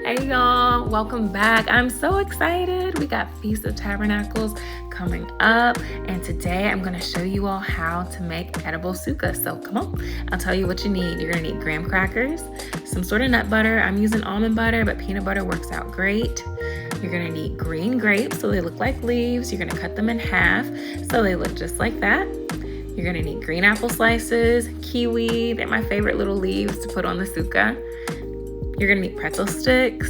Hey y'all, welcome back. I'm so excited. We got Feast of Tabernacles coming up, and today I'm going to show you all how to make edible sukkah. So come on, I'll tell you what you need. You're going to need graham crackers, some sort of nut butter. I'm using almond butter, but peanut butter works out great. You're going to need green grapes so they look like leaves. You're going to cut them in half so they look just like that. You're going to need green apple slices, kiwi, they're my favorite little leaves to put on the sukkah. You're gonna need pretzel sticks,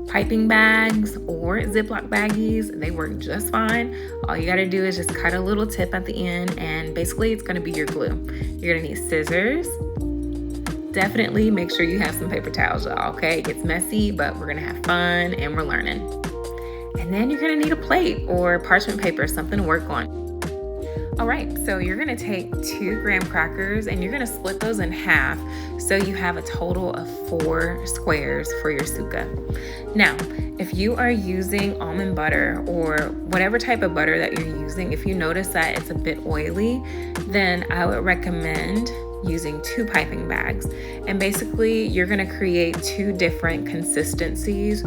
piping bags or Ziploc baggies. They work just fine. All you gotta do is just cut a little tip at the end, and basically it's gonna be your glue. You're gonna need scissors. Definitely make sure you have some paper towels, y'all, okay? It gets messy, but we're gonna have fun and we're learning. And then you're gonna need a plate or parchment paper, something to work on. All right, so you're gonna take 2 graham crackers and you're gonna split those in half so you have a total of 4 squares for your sukkah. Now, if you are using almond butter or whatever type of butter that you're using, if you notice that it's a bit oily, then I would recommend using 2 piping bags. And basically, you're gonna create 2 different consistencies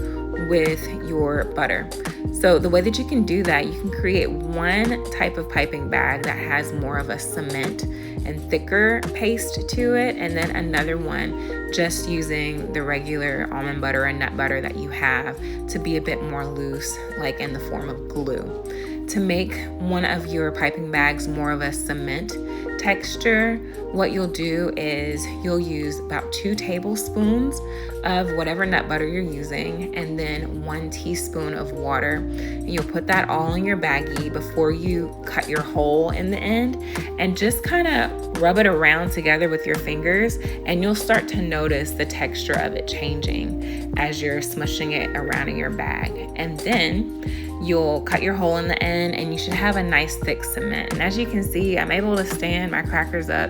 with your butter. So the way that you can do that, you can create one type of piping bag that has more of a cement and thicker paste to it, and then another one just using the regular almond butter and nut butter that you have to be a bit more loose, like in the form of glue. To make one of your piping bags more of a cement texture, what you'll do is you'll use about 2 tablespoons of whatever nut butter you're using and then 1 teaspoon of water. And you'll put that all in your baggie before you cut your hole in the end, and just kind of rub it around together with your fingers, and you'll start to notice the texture of it changing as you're smushing it around in your bag. And then you'll cut your hole in the end and you should have a nice thick cement. And as you can see, I'm able to stand my crackers up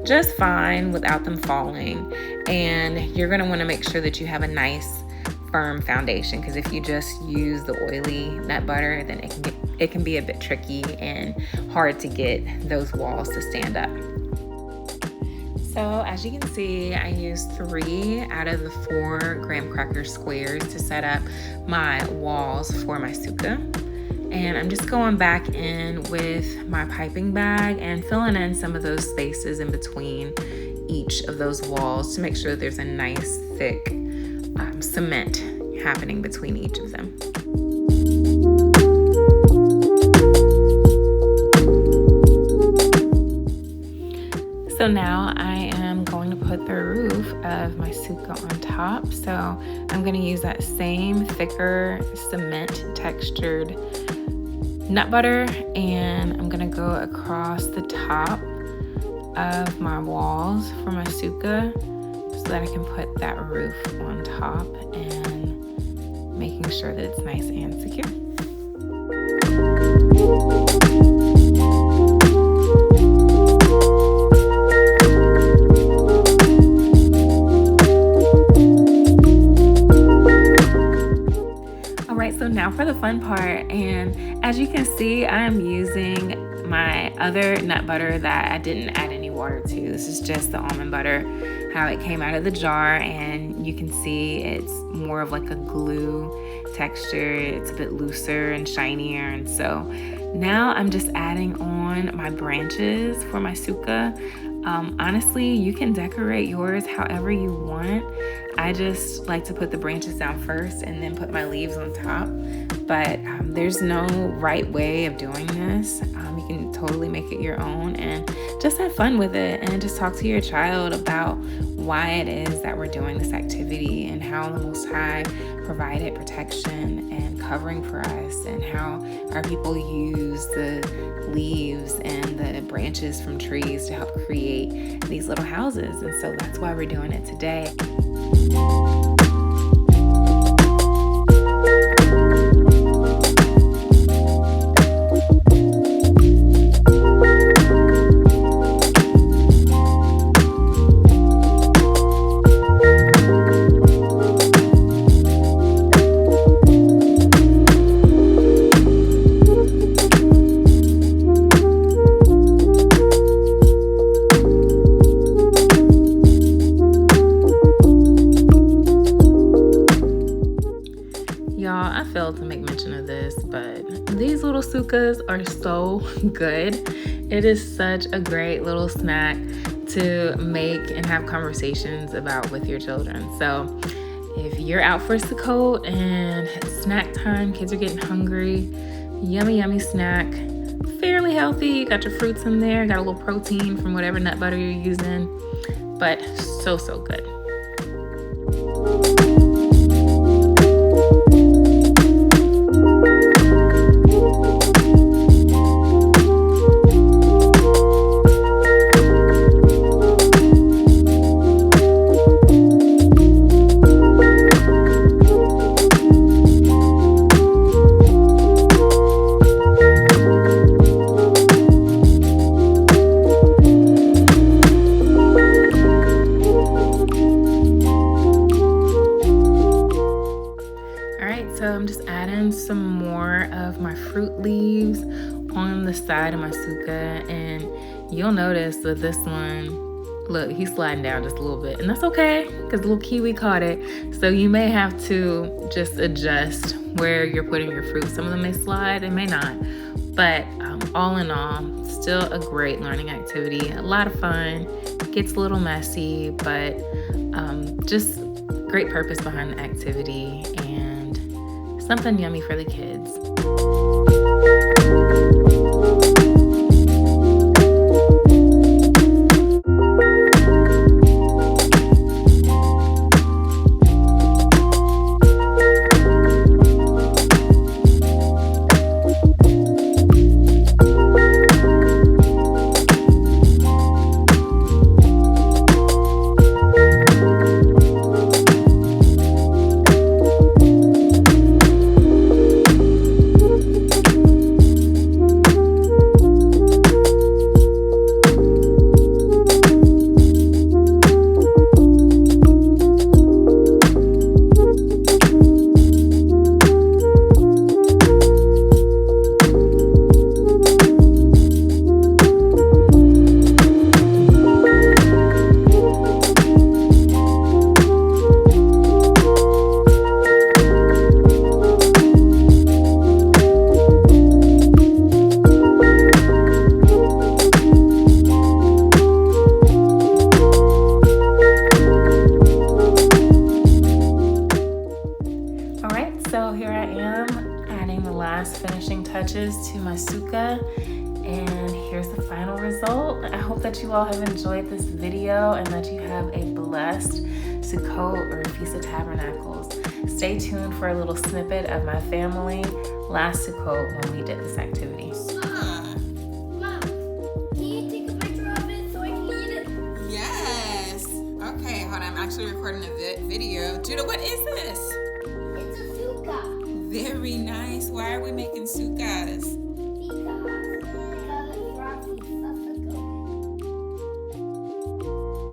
just fine without them falling. And you're gonna wanna make sure that you have a nice firm foundation, because if you just use the oily nut butter, then it can be a bit tricky and hard to get those walls to stand up. So as you can see, I used 3 out of the 4 graham cracker squares to set up my walls for my sukkah. And I'm just going back in with my piping bag and filling in some of those spaces in between each of those walls to make sure there's a nice thick cement happening between each of them. So now I am going to put the roof of my sukkah on top. So I'm going to use that same thicker cement textured nut butter, and I'm going to go across the top of my walls for my sukkah so that I can put that roof on top and making sure that it's nice and secure. So now for the fun part, and as you can see, I am using my other nut butter that I didn't add any water to. This is just the almond butter, how it came out of the jar, and you can see it's more of like a glue texture. It's a bit looser and shinier, and so now I'm just adding on my branches for my sukkah. Honestly, you can decorate yours however you want. I just like to put the branches down first and then put my leaves on top. But there's no right way of doing this. You can totally make it your own and just have fun with it, and just talk to your child about why it is that we're doing this activity and how the Most High provided protection and covering for us, and how our people use the leaves and the branches from trees to help create these little houses. And so that's why we're doing it today. sukkahs are so good. It is such a great little snack to make and have conversations about with your children. So if you're out for Sukkot and it's snack time, kids are getting hungry, yummy snack, fairly healthy. You got your fruits in there, got a little protein from whatever nut butter you're using, but so good. So I'm just adding some more of my fruit leaves on the side of my sukkah, and you'll notice that this one, look, he's sliding down just a little bit, and that's okay because the little kiwi caught it. So you may have to just adjust where you're putting your fruit. Some of them may slide, they may not, but all in all, still a great learning activity, a lot of fun. Gets a little messy, but just great purpose behind the activity and something yummy for the kids. Finishing touches to my sukkah, and here's the final result. I hope that you all have enjoyed this video and that you have a blessed Sukkot or Feast of Tabernacles. Stay tuned for a little snippet of my family last Sukkot when we did this activity. Mom, can you take a picture of it so I can eat it? Yes. Okay, hold on. I'm actually recording a video. Judah, what is this? It's a sukkah. Very nice. Why are we making sukkah?